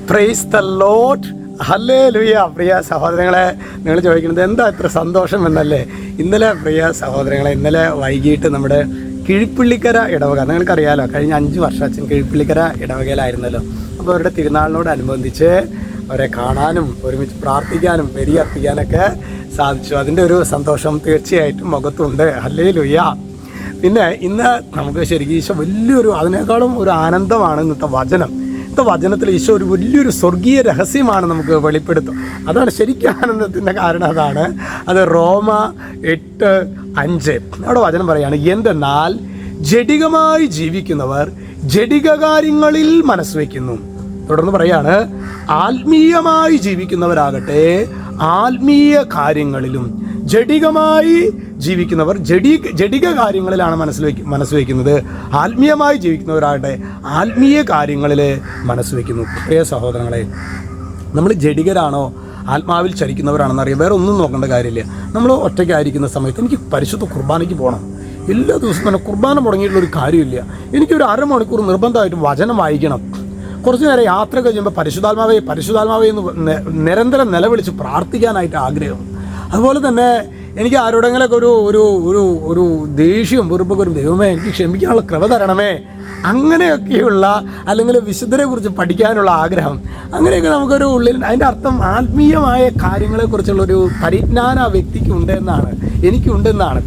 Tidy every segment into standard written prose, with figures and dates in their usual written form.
Praise the Lord. Hallelujah. പ്രിയ സഹോദരങ്ങളെ, നിങ്ങൾ ചോദിക്കുന്നത് എന്താ ഇത്ര സന്തോഷം എന്നല്ലേ? ഇന്നലെ പ്രിയ സഹോദരങ്ങളെ, ഇന്നലെ വൈകിട്ട് നമ്മുടെ കിഴിപ്പള്ളിക്കര ഇടവക, നിങ്ങൾക്കറിയാലോ, കഴിഞ്ഞ 5 വർഷം അച്ഛൻ കിഴിപ്പള്ളിക്കര ഇടവകയിലായിരുന്നല്ലോ. അപ്പോൾ അവരുടെ തിരുനാളിനോടനുബന്ധിച്ച് അവരെ കാണാനും ഒരുമിച്ച് പ്രാർത്ഥിക്കാനും ബലിയർപ്പിക്കാനൊക്കെ സാധിച്ചു. അതിൻ്റെ ഒരു സന്തോഷം തീർച്ചയായിട്ടും മുഖത്തുണ്ട്. ഹല്ലേലൂയ. പിന്നെ ഇന്ന് നമുക്ക് ശരിക്കും ഈശോ വലിയൊരു, അതിനേക്കാളും ഒരു ആനന്ദമാണ് ഇന്നത്തെ വചനം. വചനത്തിൽ ഈശോ ഒരു വലിയൊരു സ്വർഗീയ രഹസ്യമാണ് നമുക്ക് വെളിപ്പെടുത്തും. അതാണ് ശരിക്കും ആനന്ദത്തിൻ്റെ കാരണം. അതാണ് അത് റോമ 8:5 അവിടെ വചനം പറയാണ്, എന്തെന്നാൽ ജഡികമായി ജീവിക്കുന്നവർ ജഡിക കാര്യങ്ങളിൽ മനസ്സ് വയ്ക്കുന്നു. തുടർന്ന് പറയാണ്, ആത്മീയമായി ജീവിക്കുന്നവരാകട്ടെ ആത്മീയ കാര്യങ്ങളിലും. ജഡികമായി ജീവിക്കുന്നവർ ജഡിക കാര്യങ്ങളിലാണ് മനസ്സ് വയ്ക്കുന്നത്. ആത്മീയമായി ജീവിക്കുന്നവരാകട്ടെ ആത്മീയ കാര്യങ്ങളിൽ മനസ്സ് വയ്ക്കുന്നു. പ്രിയ സഹോദരങ്ങളെ, നമ്മൾ ജഡികരാണോ ആത്മാവിൽ ചരിക്കുന്നവരാണെന്ന് അറിയാം. വേറെ ഒന്നും നോക്കേണ്ട കാര്യമില്ല. നമ്മൾ ഒറ്റയ്ക്കായിരിക്കുന്ന സമയത്ത് എനിക്ക് പരിശുദ്ധ കുർബാനയ്ക്ക് പോകണം. എല്ലാ ദിവസവും തന്നെ കുർബാന മുടങ്ങിയിട്ടുള്ളൊരു കാര്യമില്ല. എനിക്കൊരു അരമണിക്കൂർ നിർബന്ധമായിട്ടും വചനം വായിക്കണം. കുറച്ച് നേരം യാത്ര കഴിയുമ്പോൾ പരിശുദ്ധാത്മാവേ എന്ന് നിരന്തരം നിലവിളിച്ച് പ്രാർത്ഥിക്കാനായിട്ട് ആഗ്രഹം. അതുപോലെ തന്നെ എനിക്ക് ആരോടെങ്കിലൊക്കെ ഒരു ദേഷ്യം വെറുപ്പൊക്കെ വരും, ദൈവമേ എനിക്ക് ക്ഷമിക്കാനുള്ള കൃപ തരണമേ, അങ്ങനെയൊക്കെയുള്ള, അല്ലെങ്കിൽ വിശുദ്ധരെ കുറിച്ച് പഠിക്കാനുള്ള ആഗ്രഹം, അങ്ങനെയൊക്കെ നമുക്കൊരു ഉള്ളിൽ. അതിൻ്റെ അർത്ഥം ആത്മീയമായ കാര്യങ്ങളെക്കുറിച്ചുള്ളൊരു പരിജ്ഞാന ആ വ്യക്തിക്ക് ഉണ്ടെന്നാണ്, എനിക്കുണ്ടെന്നാണ്.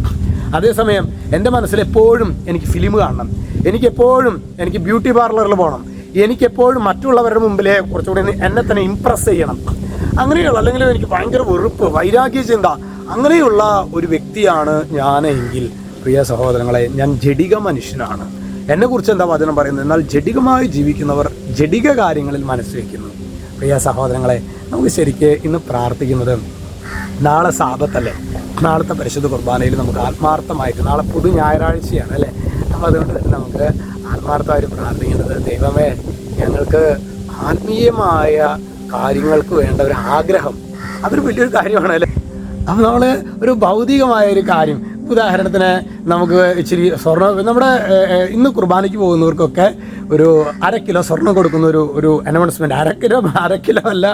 അതേസമയം എൻ്റെ മനസ്സിലെപ്പോഴും എനിക്ക് ഫിലിം കാണണം, എനിക്ക് ബ്യൂട്ടി പാർലറിൽ പോകണം, എനിക്കെപ്പോഴും മറ്റുള്ളവരുടെ മുമ്പിലെ കുറച്ചുകൂടി എന്നെ തന്നെ ഇംപ്രസ് ചെയ്യണം, അങ്ങനെയുള്ള, അല്ലെങ്കിൽ എനിക്ക് ഭയങ്കര വെറുപ്പ്, വൈരാഗ്യ ചിന്ത, അങ്ങനെയുള്ള ഒരു വ്യക്തിയാണ് ഞാൻ എങ്കിൽ, പ്രിയ സഹോദരങ്ങളെ, ഞാൻ ജഡിക മനുഷ്യനാണ്. എന്നെക്കുറിച്ച് എന്താ വചനം പറയുന്നത്? എന്നാൽ ജഡികമായി ജീവിക്കുന്നവർ ജഡിക കാര്യങ്ങളിൽ മനസ്സ് വയ്ക്കുന്നു. പ്രിയ സഹോദരങ്ങളെ, നമുക്ക് ശരിക്ക് ഇന്ന് പ്രാർത്ഥിക്കുന്നത്, നാളെ സാബത്തല്ലേ, നാളത്തെ പരിശുദ്ധ കുർബാനയിൽ നമുക്ക് ആത്മാർത്ഥമായിട്ട്, നാളെ പുതു ഞായറാഴ്ചയാണ് അല്ലേ, അപ്പോൾ അതുകൊണ്ട് തന്നെ നമുക്ക് ആത്മാർത്ഥമായിട്ട് പ്രാർത്ഥിക്കേണ്ടത്, ദൈവമേ ഞങ്ങൾക്ക് ആത്മീയമായ കാര്യങ്ങൾക്ക് വേണ്ട ഒരു ആഗ്രഹം, അതൊരു വലിയൊരു കാര്യമാണ് അല്ലേ. അപ്പോൾ നമ്മൾ ഒരു ഭൗതികമായ ഒരു കാര്യം, ഉദാഹരണത്തിന് നമുക്ക് ഇച്ചിരി സ്വർണ്ണം, നമ്മുടെ ഇന്ന് കുർബാനയ്ക്ക് പോകുന്നവർക്കൊക്കെ ഒരു 1/2 കിലോ സ്വർണ്ണം കൊടുക്കുന്ന ഒരു അനൗൺസ്മെൻറ്റ്, 1/2 കിലോ അല്ല,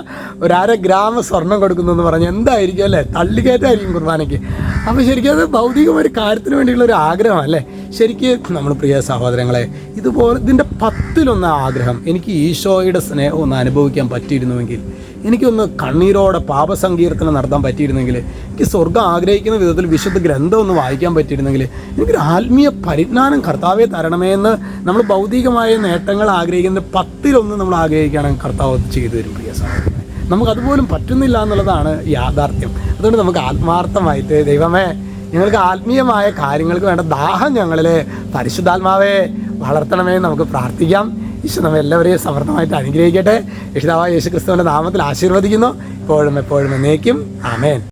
ഒരു 1/2 ഗ്രാം സ്വർണ്ണം കൊടുക്കുന്നു എന്ന് പറഞ്ഞാൽ എന്തായിരിക്കും അല്ലേ, തള്ളിക്കയറ്റായിരിക്കും കുർബാനയ്ക്ക്. അപ്പോൾ ശരിക്കും അത് ഭൗതികമായ കാര്യത്തിന് വേണ്ടിയുള്ള ഒരു ആഗ്രഹം അല്ലേ. ശരിക്കും നമ്മൾ പ്രിയ സഹോദരങ്ങളെ, ഇതുപോലെ ഇതിൻ്റെ 10-1 ആഗ്രഹം, എനിക്ക് ഈശോയുടെ സ്നേഹം ഒന്ന് അനുഭവിക്കാൻ പറ്റിയിരുന്നുവെങ്കിൽ, എനിക്കൊന്ന് കണ്ണീരോടെ പാപസങ്കീർത്തനം നടത്താൻ പറ്റിയിരുന്നെങ്കിൽ, എനിക്ക് സ്വർഗ്ഗം ആഗ്രഹിക്കുന്ന വിധത്തിൽ വിശുദ്ധ ഗ്രന്ഥം ഒന്ന് വായിക്കാൻ പറ്റിയിരുന്നെങ്കിൽ, എനിക്കൊരു ആത്മീയ പരിജ്ഞാനം കർത്താവെ തരണമേ എന്ന് നമ്മൾ ഭൗതികമായ നേട്ടങ്ങൾ ആഗ്രഹിക്കുന്ന 10-1 നമ്മൾ ആഗ്രഹിക്കുകയാണെങ്കിൽ കർത്താവ് ചെയ്തു തരും. പ്രിയ സഹോദരങ്ങളെ, നമുക്കതുപോലും പറ്റുന്നില്ല എന്നുള്ളതാണ് യാഥാർത്ഥ്യം. അതുകൊണ്ട് നമുക്ക് ആത്മാർത്ഥമായിട്ട്, ദൈവമേ ഞങ്ങൾക്ക് ആത്മീയമായ കാര്യങ്ങൾക്ക് വേണ്ട ദാഹം ഞങ്ങളിൽ പരിശുദ്ധാത്മാവെ വളർത്തണമേ നമുക്ക് പ്രാർത്ഥിക്കാം. ഈശോ നമ്മെ എല്ലാവരെയും സമർത്ഥമായിട്ട് അനുഗ്രഹിക്കട്ടെ. രക്ഷിതാവായ യേശു ക്രിസ്തുവിൻ്റെ നാമത്തിൽ ആശീർവദിക്കുന്നു, ഇപ്പോഴും എപ്പോഴും എന്നേക്കും. ആമേൻ.